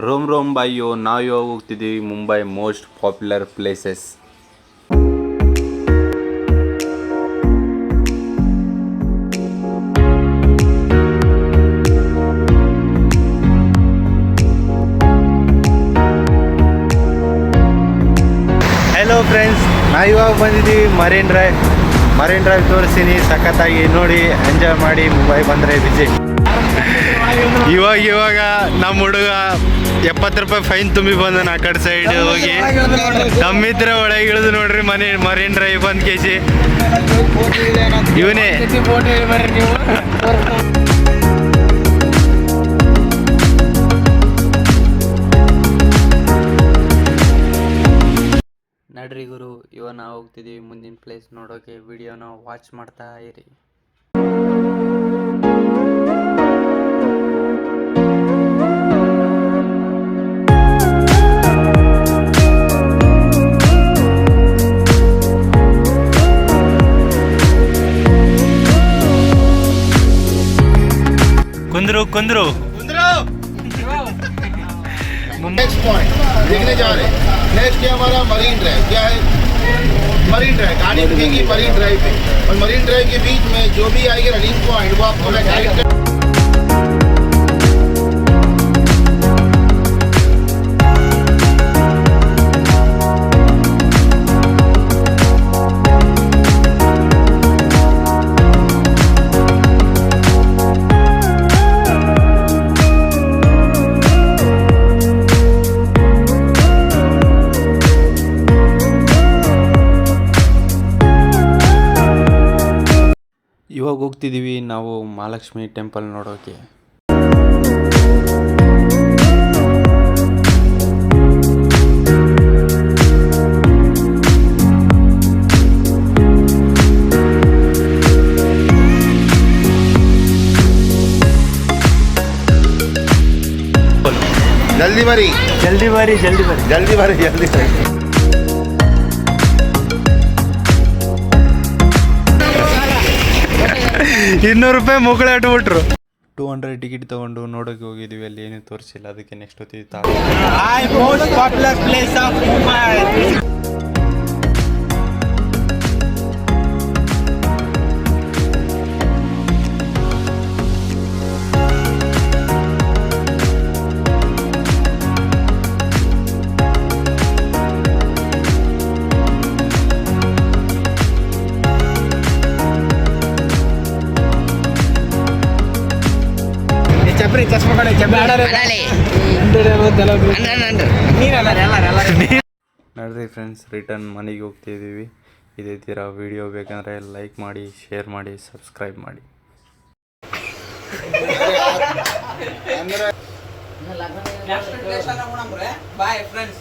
रोम रोम भाइयों ನಾವು ಇವಾಗ ಹೋಗ್ತಿದ್ದೀವಿ Mumbai most popular places. Hello friends, ನಾವು ಇವಾಗ ಬಂದಿದ್ದೀವಿ ಮರೀನ್ ಡ್ರೈವ್ ತೋರಿಸ್ತೀನಿ. ಸಖತ್ತಾಗಿ ನೋಡಿ ಎಂಜಾಯ್ ಮಾಡಿ ಮುಂಬೈ ಬಂದರೆ ವಿಜಯ್. ಇವಾಗ ನಮ್ಮ ಹುಡುಗ 70 ರೂಪಾಯಿ ಫೈನ್ ತುಂಬಿ ಬಂದನ ಆ ಕಡೆ ಸೈಡ್ ಹೋಗಿ. ನಮ್ಮಿದ್ರೆ ಒಳಗೆ ಇಳಿದು ನೋಡ್ರಿ ಮರೀನ್ ಡ್ರೈವ್ 1 kg ಇವನೇ. ನಡ್ರಿ ಗುರು, ಇವಾಗ ನಾವು ಹೋಗ್ತಿದ್ದೀವಿ ಮುಂದಿನ ಪ್ಲೇಸ್ ನೋಡೋಕೆ. ವಿಡಿಯೋನ ವಾಚ್ ಮಾಡ್ತಾ ಇರಿ. कुंदरू नेक्स्ट पॉइंट देखने जा रहे हैं. नेक्स्ट है हमारा मरीन ड्राइव. क्या है मरीन ड्राइव? गाड़ी रुकेगी मरीन ड्राइव पे और मरीन ड्राइव के बीच में जो भी आएगी रनिंग पॉइंट वो आपको गाइड ಇವಾಗ ಹೋಗ್ತಿದ್ದೀವಿ ನಾವು ಮಹಾಲಕ್ಷ್ಮಿ ಟೆಂಪಲ್ ನೋಡೋಕೆ. जल्दी भरी. 200 ರೂಪಾಯಿ ಮುಕ್ಕಳೆ ಅಟ್ಬಿಟ್ರು. 200 ಟಿಕೆಟ್ ತಗೊಂಡು ನೋಡೋಕೆ ಹೋಗಿದ್ದೀವಿ. ಅಲ್ಲಿ ಏನು ತೋರಿಸಿಲ್ಲ, ಅದಕ್ಕೆ ನೆಕ್ಸ್ಟ್ ಹೊತ್ತಿತ್ತು. most popular place of Mumbai. ನೋಡ್ರಿ ಫ್ರೆಂಡ್ಸ್, ರಿಟರ್ನ್ ಮನೆಗೆ ಹೋಗ್ತಿದ್ದೀವಿ. ಇದೇ ಥರ ವಿಡಿಯೋ ಬೇಕಂದರೆ ಲೈಕ್ ಮಾಡಿ, ಶೇರ್ ಮಾಡಿ, ಸಬ್ಸ್ಕ್ರೈಬ್ ಮಾಡಿ. Bye friends.